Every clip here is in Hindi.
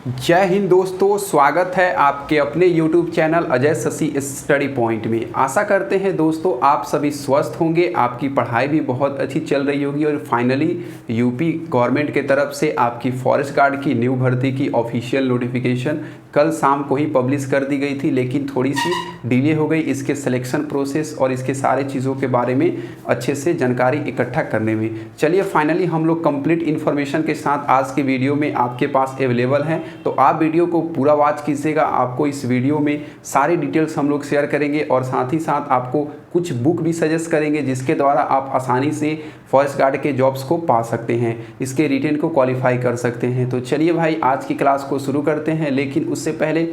जय हिंद दोस्तों, स्वागत है आपके अपने YouTube channel Ajay Shashi study point में। आशा करते हैं दोस्तों आप सभी स्वस्थ होंगे, आपकी पढ़ाई भी बहुत अच्छी चल रही होगी और फाइनली यूपी गवर्नमेंट के तरफ से आपकी फॉरेस्ट गार्ड की न्यू भर्ती की ऑफिशियल नोटिफिकेशन कल शाम को ही पब्लिश कर दी गई थी, लेकिन थोड़ी सी डिले हो गई इसके सिलेक्शन प्रोसेस और इसके सारे चीज़ों के बारे में अच्छे से जानकारी इकट्ठा करने में। चलिए फाइनली हम लोग कंप्लीट इन्फॉर्मेशन के साथ आज के वीडियो में आपके पास अवेलेबल हैं, तो आप वीडियो को पूरा वॉच कीजिएगा। आपको इस वीडियो में सारी डिटेल्स हम लोग शेयर करेंगे और साथ ही साथ आपको कुछ बुक भी सजेस्ट करेंगे जिसके द्वारा आप आसानी से फॉरेस्ट गार्ड के जॉब्स को पा सकते हैं, इसके रिटेन को क्वालिफाई कर सकते हैं। तो चलिए भाई आज की क्लास को शुरू करते हैं, लेकिन उससे पहले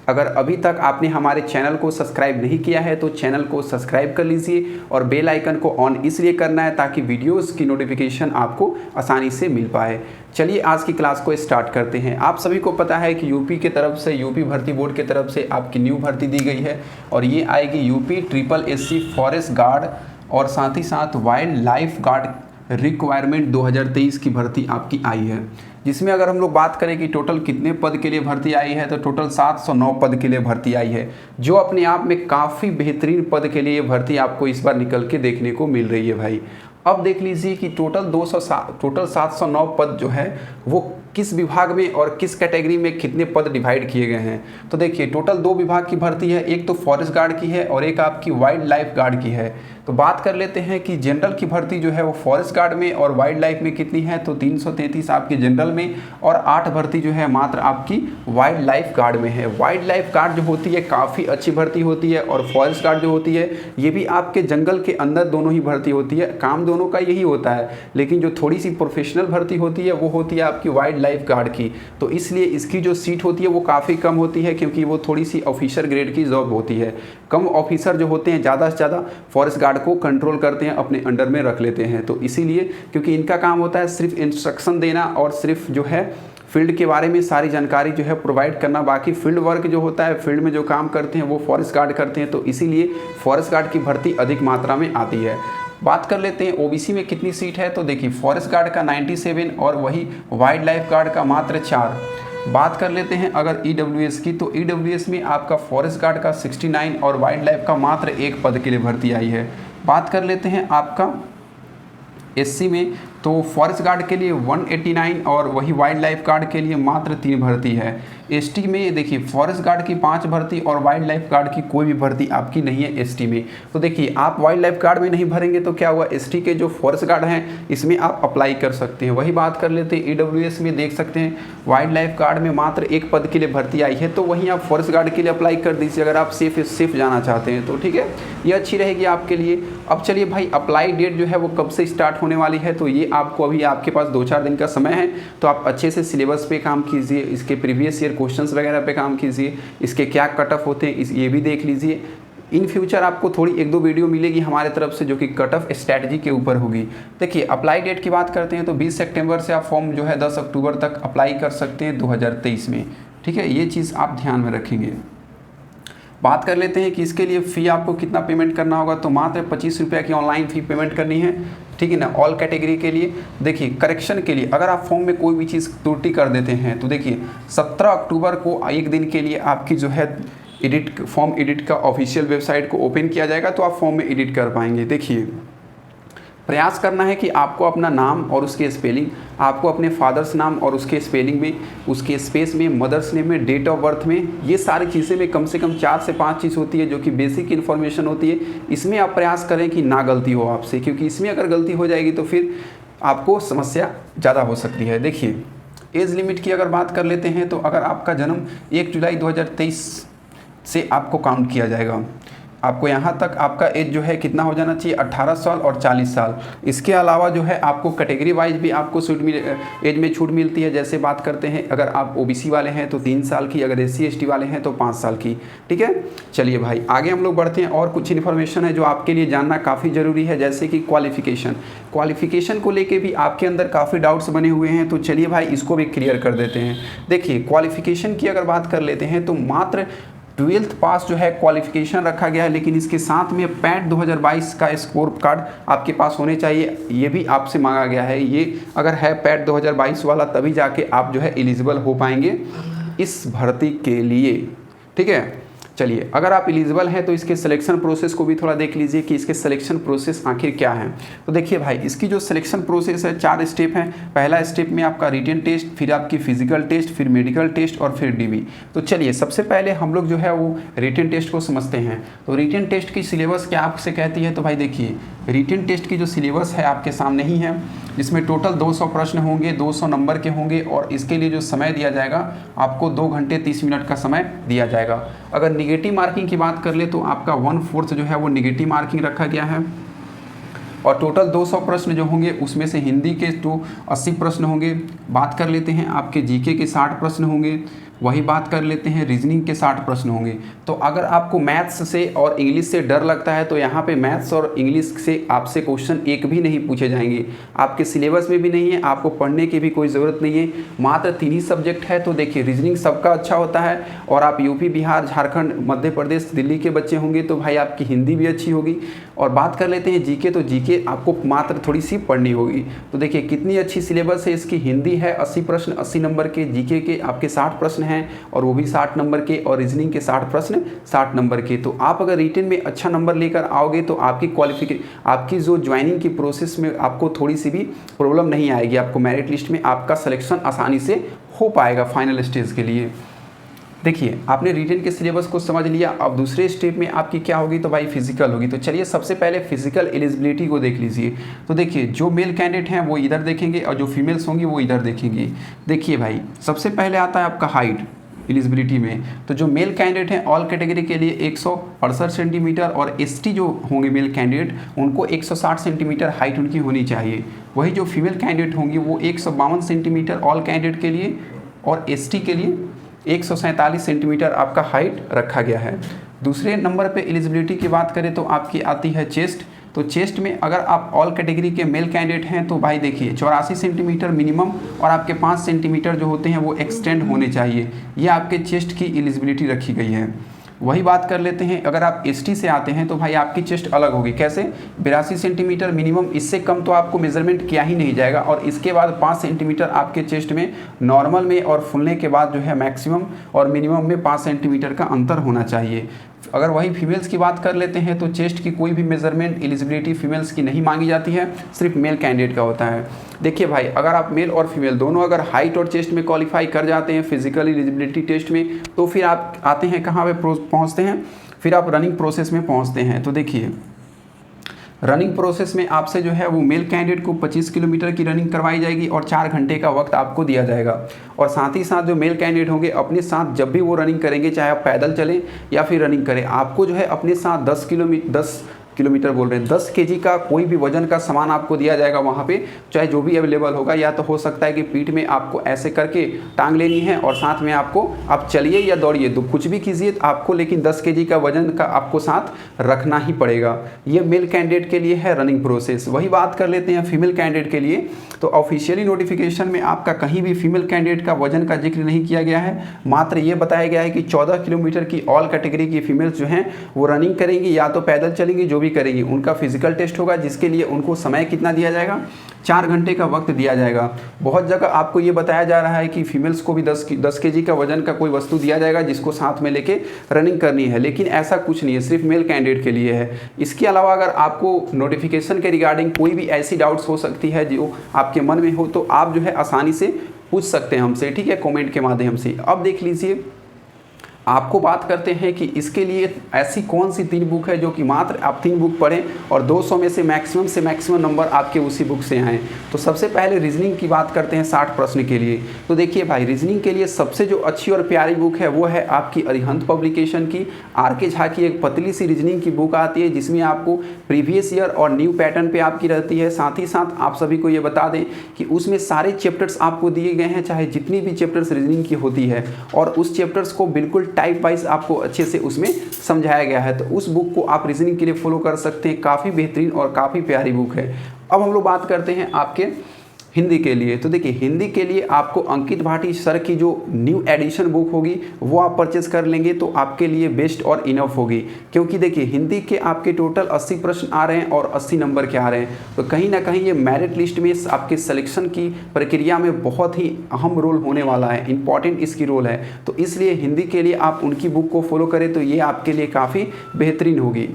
अगर अभी तक आपने हमारे चैनल को सब्सक्राइब नहीं किया है तो चैनल को सब्सक्राइब कर लीजिए और बेल आइकन को ऑन इसलिए करना है ताकि वीडियोस की नोटिफिकेशन आपको आसानी से मिल पाए। चलिए आज की क्लास को स्टार्ट करते हैं। आप सभी को पता है कि यूपी के तरफ से, यूपी भर्ती बोर्ड के तरफ से आपकी न्यू भर्ती दी गई है और ये आएगी यूपी SSC फॉरेस्ट गार्ड और साथ ही साथ वाइल्ड लाइफ गार्ड रिक्वायरमेंट 2023 की भर्ती आपकी आई है, जिसमें अगर हम लोग बात करें कि टोटल कितने पद के लिए भर्ती आई है तो टोटल 709 पद के लिए भर्ती आई है, जो अपने आप में काफ़ी बेहतरीन पद के लिए भर्ती आपको इस बार निकल के देखने को मिल रही है भाई। अब देख लीजिए कि टोटल 709 पद जो है वो किस विभाग में और किस कैटेगरी में कितने पद डिवाइड किए गए हैं। तो देखिए टोटल 2 विभाग की भर्ती है, एक तो फॉरेस्ट गार्ड की है और एक आपकी वाइल्ड लाइफ गार्ड की है। तो बात कर लेते हैं कि जनरल की भर्ती जो है वो फॉरेस्ट गार्ड में और वाइल्ड लाइफ में कितनी है, तो 333 आपकी जनरल में और 8 भर्ती जो है मात्र आपकी वाइल्ड लाइफ गार्ड में है। वाइल्ड लाइफ गार्ड जो होती है काफ़ी अच्छी भर्ती होती है और फॉरेस्ट गार्ड जो होती है ये भी आपके जंगल के अंदर दोनों ही भर्ती होती है, काम दोनों का यही होता है, लेकिन जो थोड़ी सी प्रोफेशनल भर्ती होती है वो होती है आपकी वाइल्ड लाइफ गार्ड की। तो इसलिए इसकी जो सीट होती है वो काफ़ी कम होती है क्योंकि वो थोड़ी सी ऑफिसर ग्रेड की जॉब होती है। कम ऑफिसर जो होते हैं ज़्यादा से ज़्यादा फॉरेस्ट गार्ड को कंट्रोल करते हैं, अपने अंडर में रख लेते हैं। तो इसीलिए क्योंकि इनका काम होता है सिर्फ इंस्ट्रक्शन देना और सिर्फ जो है फील्ड के बारे में सारी जानकारी जो है प्रोवाइड करना, बाकी फील्ड वर्क जो होता है फील्ड में जो काम करते हैं वो फॉरेस्ट गार्ड करते हैं। तो इसीलिए फॉरेस्ट गार्ड की भर्ती अधिक मात्रा में आती है। बात कर लेते हैं ओबीसी में कितनी सीट है, तो देखिए फॉरेस्ट गार्ड का 97 और वही वाइल्ड लाइफ गार्ड का मात्र 4। बात कर लेते हैं अगर ईडब्ल्यूएस की, तो ईडब्ल्यूएस में आपका फॉरेस्ट गार्ड का 69 और वाइल्ड लाइफ का मात्र 1 पद के लिए भर्ती आई है। बात कर लेते हैं आपका एससी में, तो फॉरेस्ट गार्ड के लिए 189 और वही वाइल्ड लाइफ गार्ड के लिए मात्र 3 भर्ती है। एसटी में देखिए फॉरेस्ट गार्ड की 5 भर्ती और वाइल्ड लाइफ गार्ड की कोई भी भर्ती आपकी नहीं है एसटी में। तो देखिए आप वाइल्ड लाइफ गार्ड में नहीं भरेंगे तो क्या हुआ, एसटी के जो फॉरेस्ट गार्ड हैं इसमें आप अप्लाई कर सकते हैं। वही बात कर लेते हैं ईडब्ल्यूएस में, देख सकते हैं वाइल्ड लाइफ गार्ड में मात्र 1 पद के लिए भर्ती आई है, तो वहीं आप फॉरेस्ट गार्ड के लिए अप्लाई कर दीजिए अगर आप सेफ जाना चाहते हैं तो ठीक है, ये अच्छी रहेगी आपके लिए। अब चलिए भाई अप्लाई डेट जो है वो कब से स्टार्ट होने वाली है, तो ये आपको अभी आपके पास 2-4 दिन का समय है, तो आप अच्छे से सिलेबस पे काम कीजिए, इसके प्रीवियस ईयर क्वेश्चंस वगैरह पे काम कीजिए, इसके क्या कट ऑफ होते हैं ये भी देख लीजिए। इन फ्यूचर आपको थोड़ी 1-2 वीडियो मिलेगी हमारे तरफ से जो कि कट ऑफ स्ट्रैटेजी के ऊपर होगी। देखिए अप्लाई डेट की बात करते हैं तो 20 सितंबर से आप फॉर्म जो है 10 अक्टूबर तक अप्लाई कर सकते हैं 2023 में, ठीक है, ये चीज़ आप ध्यान में रखेंगे। बात कर लेते हैं कि इसके लिए फ़ी आपको कितना पेमेंट करना होगा, तो मात्र 25 रुपये की ऑनलाइन फ़ी पेमेंट करनी है, ठीक है ना, ऑल कैटेगरी के लिए। देखिए करेक्शन के लिए अगर आप फॉर्म में कोई भी चीज़ त्रुटि कर देते हैं तो देखिए 17 अक्टूबर को 1 दिन के लिए आपकी जो है फॉर्म एडिट का ऑफिशियल वेबसाइट को ओपन किया जाएगा, तो आप फॉर्म में एडिट कर पाएंगे। देखिए प्रयास करना है कि आपको अपना नाम और उसके स्पेलिंग, आपको अपने फादर्स नाम और उसके स्पेलिंग में, उसके स्पेस में, मदर्स नेम में, डेट ऑफ बर्थ में, ये सारी चीज़ें में कम से कम 4 से 5 चीज़ होती है जो कि बेसिक इन्फॉर्मेशन होती है। इसमें आप प्रयास करें कि ना गलती हो आपसे, क्योंकि इसमें अगर गलती हो जाएगी तो फिर आपको समस्या ज़्यादा हो सकती है। देखिए एज लिमिट की अगर बात कर लेते हैं तो अगर आपका जन्म 1 जुलाई 2023 से आपको काउंट किया जाएगा, आपको यहाँ तक आपका एज जो है कितना हो जाना चाहिए, 18 साल और 40 साल। इसके अलावा जो है आपको कैटेगरी वाइज भी आपको एज में छूट मिलती है। जैसे बात करते हैं अगर आप ओबीसी वाले हैं तो 3 साल की, अगर एससी एसटी वाले हैं तो 5 साल की, ठीक है। चलिए भाई आगे हम लोग बढ़ते हैं और कुछ इन्फॉर्मेशन है जो आपके लिए जानना काफ़ी ज़रूरी है, जैसे कि क्वालिफिकेशन को लेके भी आपके अंदर काफ़ी डाउट्स बने हुए हैं, तो चलिए भाई इसको भी क्लियर कर देते हैं। देखिए क्वालिफिकेशन की अगर बात कर लेते हैं तो मात्र 12th पास जो है क्वालिफिकेशन रखा गया है, लेकिन इसके साथ में पैट 2022 का स्कोर कार्ड आपके पास होने चाहिए, ये भी आपसे मांगा गया है। ये अगर है पैट 2022 वाला तभी जाके आप जो है एलिजिबल हो पाएंगे। इस भर्ती के लिए। ठीक है, चलिए अगर आप एलिजिबल हैं तो इसके सिलेक्शन प्रोसेस को भी थोड़ा देख लीजिए कि इसके सिलेक्शन प्रोसेस आखिर क्या है। तो देखिए भाई, इसकी जो सिलेक्शन प्रोसेस है 4 स्टेप है। पहला स्टेप में आपका रिटन टेस्ट, फिर आपकी फिजिकल टेस्ट, फिर मेडिकल टेस्ट और फिर डीबी। तो चलिए सबसे पहले हम लोग जो है वो रिटन टेस्ट को समझते हैं। तो रिटन टेस्ट की सिलेबस क्या आपसे कहती है, तो भाई देखिए रिटन टेस्ट की जो सिलेबस है आपके सामने ही है, जिसमें टोटल 200 प्रश्न होंगे, 200 नंबर के होंगे और इसके लिए जो समय दिया जाएगा आपको 2 घंटे 30 मिनट का समय दिया जाएगा। अगर निगेटिव मार्किंग की बात कर ले तो आपका 1/4 जो है वो निगेटिव मार्किंग रखा गया है और टोटल 200 प्रश्न जो होंगे उसमें से हिंदी के तो 80 प्रश्न होंगे। बात कर लेते हैं आपके जीके के 60 प्रश्न होंगे, वही बात कर लेते हैं रीजनिंग के 60 प्रश्न होंगे। तो अगर आपको मैथ्स से और इंग्लिश से डर लगता है तो यहाँ पे मैथ्स और इंग्लिश से आपसे क्वेश्चन एक भी नहीं पूछे जाएंगे, आपके सिलेबस में भी नहीं है, आपको पढ़ने की भी कोई ज़रूरत नहीं है। मात्र 3 ही सब्जेक्ट है। तो देखिए रीजनिंग सबका अच्छा होता है और आप यूपी, बिहार, झारखंड, मध्य प्रदेश, दिल्ली के बच्चे होंगे तो भाई आपकी हिंदी भी अच्छी होगी। और बात कर लेते हैं जीके, तो जीके आपको मात्र थोड़ी सी पढ़नी होगी। तो देखिए कितनी अच्छी सिलेबस है इसकी। हिंदी है 80 प्रश्न 80 नंबर के, जीके के आपके 60 प्रश्न हैं और वो भी 60 नंबर के, और रीजनिंग के 60 प्रश्न 60 नंबर के। तो आप अगर रिटन में अच्छा नंबर लेकर आओगे तो आपकी जो ज्वाइनिंग की प्रोसेस में आपको थोड़ी सी भी प्रॉब्लम नहीं आएगी। आपको मेरिट लिस्ट में आपका सिलेक्शन आसानी से हो पाएगा फाइनल स्टेज के लिए। देखिए आपने रिटन के सिलेबस को समझ लिया। अब दूसरे स्टेप में आपकी क्या होगी, तो भाई फिजिकल होगी। तो चलिए सबसे पहले फिजिकल एलिजिबिलिटी को देख लीजिए। तो देखिए जो मेल कैंडिडेट हैं वो इधर देखेंगे और जो फीमेल्स होंगी वो इधर देखेंगी। देखिए भाई सबसे पहले आता है आपका हाइट एलिजिबिलिटी में। तो जो मेल कैंडिडेट हैं ऑल कैटेगरी के लिए 168 सेंटीमीटर और एसटी जो होंगे मेल कैंडिडेट उनको 160 सेंटीमीटर हाइट उनकी होनी चाहिए। वही जो फीमेल कैंडिडेट होंगी वो 152 सेंटीमीटर ऑल कैंडिडेट के लिए और एसटी के लिए 147 सेंटीमीटर आपका हाइट रखा गया है। दूसरे नंबर पे एलिजिबिलिटी की बात करें तो आपकी आती है चेस्ट। तो चेस्ट में अगर आप ऑल कैटेगरी के मेल कैंडिडेट हैं तो भाई देखिए 84 सेंटीमीटर मिनिमम और आपके 5 सेंटीमीटर जो होते हैं वो एक्सटेंड होने चाहिए। ये आपके चेस्ट की एलिजिबिलिटी रखी गई है। वही बात कर लेते हैं अगर आप एसटी से आते हैं तो भाई आपकी चेस्ट अलग होगी। कैसे? 82 सेंटीमीटर मिनिमम, इससे कम तो आपको मेजरमेंट किया ही नहीं जाएगा। और इसके बाद 5 सेंटीमीटर आपके चेस्ट में नॉर्मल में और फुलने के बाद जो है मैक्सिमम और मिनिमम में 5 सेंटीमीटर का अंतर होना चाहिए। अगर वही फीमेल्स की बात कर लेते हैं तो चेस्ट की कोई भी मेजरमेंट एलिजिबिलिटी फीमेल्स की नहीं मांगी जाती है, सिर्फ मेल कैंडिडेट का होता है। देखिए भाई अगर आप मेल और फीमेल दोनों अगर हाइट और चेस्ट में क्वालिफाई कर जाते हैं फिजिकल एलिजिबिलिटी टेस्ट में, तो फिर आप आते हैं कहाँ पे पहुँचते हैं, फिर आप रनिंग प्रोसेस में पहुँचते हैं। तो देखिए रनिंग प्रोसेस में आपसे जो है वो मेल कैंडिडेट को 25 किलोमीटर की रनिंग करवाई जाएगी और 4 घंटे का वक्त आपको दिया जाएगा। और साथ ही साथ जो मेल कैंडिडेट होंगे अपने साथ जब भी वो रनिंग करेंगे, चाहे आप पैदल चलें या फिर रनिंग करें, आपको जो है अपने साथ 10 किलोमीटर बोल रहे हैं 10 केजी का कोई भी वजन का सामान आपको दिया जाएगा वहाँ पे, चाहे जो भी अवेलेबल होगा। या तो हो सकता है कि पीठ में आपको ऐसे करके टांग लेनी है और साथ में आपको आप चलिए या दौड़िए तो कुछ भी कीजिए आपको, लेकिन 10 केजी का वजन का आपको साथ रखना ही पड़ेगा। ये मेल कैंडिडेट के लिए है रनिंग प्रोसेस। वही बात कर लेते हैं फीमेल कैंडिडेट के लिए। तो ऑफिशियली नोटिफिकेशन में आपका कहीं भी फीमेल कैंडिडेट का वजन का जिक्र नहीं किया गया है, मात्र ये बताया गया है कि 14 किलोमीटर की ऑल कैटेगरी की फीमेल्स जो हैं वो रनिंग करेंगी या तो पैदल चलेंगी, जो भी करेंगी उनका फिजिकल टेस्ट होगा, जिसके लिए उनको समय कितना दिया जाएगा, 4 घंटे का वक्त दिया जाएगा। बहुत जगह आपको ये बताया जा रहा है कि फीमेल्स को भी 10 केजी का वजन का कोई वस्तु दिया जाएगा जिसको साथ में लेके रनिंग करनी है, लेकिन ऐसा कुछ नहीं है, सिर्फ मेल कैंडिडेट के लिए है। इसके अलावा अगर आपको नोटिफिकेशन के रिगार्डिंग कोई भी ऐसी डाउट्स हो सकती है जो आपके मन में हो तो आप जो है आसानी से पूछ सकते हैं हमसे, ठीक है, कमेंट के माध्यम से। अब देख लीजिए आपको बात करते हैं कि इसके लिए ऐसी कौन सी 3 बुक है जो कि मात्र आप 3 बुक पढ़ें और 200 में से मैक्सिमम नंबर आपके उसी बुक से आएँ। तो सबसे पहले रीजनिंग की बात करते हैं 60 प्रश्न के लिए। तो देखिए भाई रीजनिंग के लिए सबसे जो अच्छी और प्यारी बुक है वो है आपकी अरिहंत पब्लिकेशन की आर.के. झा की एक पतली सी रीजनिंग की बुक आती है, जिसमें आपको प्रीवियस ईयर और न्यू पैटर्न पे आपकी रहती है। साथ ही साथ आप सभी को ये बता दें कि उसमें सारे चैप्टर्स आपको दिए गए हैं, चाहे जितनी भी चैप्टर्स रीजनिंग की होती है, और उस चैप्टर्स को बिल्कुल टाइप वाइज आपको अच्छे से उसमें समझाया गया है। तो उस बुक को आप रीजनिंग के लिए फॉलो कर सकते हैं, काफ़ी बेहतरीन और काफ़ी प्यारी बुक है। अब हम लोग बात करते हैं आपके हिंदी के लिए तो देखिए, हिंदी के लिए आपको अंकित भाटी सर की जो न्यू एडिशन बुक होगी वो आप परचेज कर लेंगे तो आपके लिए बेस्ट और इनफ होगी। क्योंकि देखिए, हिंदी के आपके टोटल 80 प्रश्न आ रहे हैं और 80 नंबर के आ रहे हैं, तो कहीं ना कहीं ये मेरिट लिस्ट में आपके सिलेक्शन की प्रक्रिया में बहुत ही अहम रोल होने वाला है, इंपॉर्टेंट इसकी रोल है। तो इसलिए हिंदी के लिए आप उनकी बुक को फॉलो करें तो ये आपके लिए काफ़ी बेहतरीन होगी।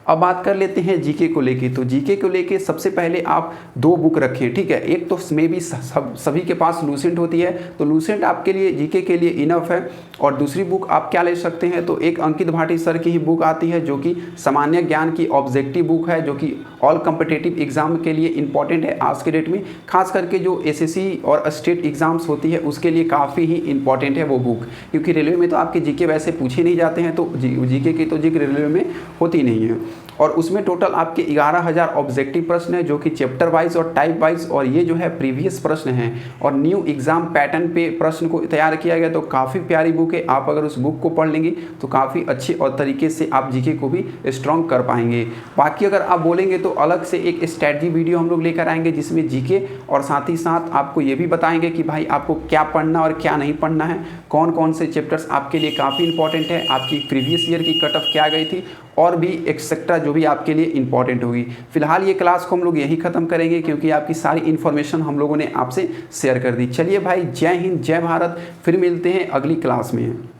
अब बात कर लेते हैं जीके को लेके। तो जीके को लेके सबसे पहले आप 2 बुक रखें, ठीक है। एक तो मे भी सभी के पास लूसेंट होती है, तो लूसेंट आपके लिए जीके के लिए इनफ है। और दूसरी बुक आप क्या ले सकते हैं, तो एक अंकित भाटी सर की ही बुक आती है जो कि सामान्य ज्ञान की ऑब्जेक्टिव बुक है, जो कि ऑल कम्पिटिटिव एग्जाम के लिए इंपॉर्टेंट है आज के डेट में। खास करके जो एसएससी और स्टेट एग्जाम्स होती है उसके लिए काफ़ी ही इंपॉर्टेंट है वो बुक, क्योंकि रेलवे में तो आपके जीके वैसे पूछे नहीं जाते हैं, तो जीके की तो जिक्र रेलवे में होती नहीं है। और उसमें टोटल आपके 11,000 ऑब्जेक्टिव प्रश्न है, जो कि चैप्टर वाइज और टाइप वाइज, और ये जो है प्रीवियस प्रश्न हैं और न्यू एग्जाम पैटर्न पे प्रश्न को तैयार किया गया। तो काफ़ी प्यारी बुक है, आप अगर उस बुक को पढ़ लेंगे तो काफ़ी अच्छे और तरीके से आप जीके को भी स्ट्रॉन्ग कर पाएंगे। बाकी अगर आप बोलेंगे तो अलग से एक स्ट्रैटेजी वीडियो हम लोग लेकर आएंगे जिसमें जीके और साथ ही साथ आपको ये भी बताएंगे कि भाई आपको क्या पढ़ना और क्या नहीं पढ़ना है, कौन कौन से चैप्टर्स आपके लिए काफ़ी इंपॉर्टेंट है, आपकी प्रीवियस ईयर की कट ऑफ क्या गई थी, और भी एक्सेट्रा जो भी आपके लिए इंपॉर्टेंट होगी। फिलहाल ये क्लास को हम लोग यही ख़त्म करेंगे क्योंकि आपकी सारी इन्फॉर्मेशन हम लोगों ने आपसे शेयर कर दी। चलिए भाई, जय हिंद, जय भारत, फिर मिलते हैं अगली क्लास में।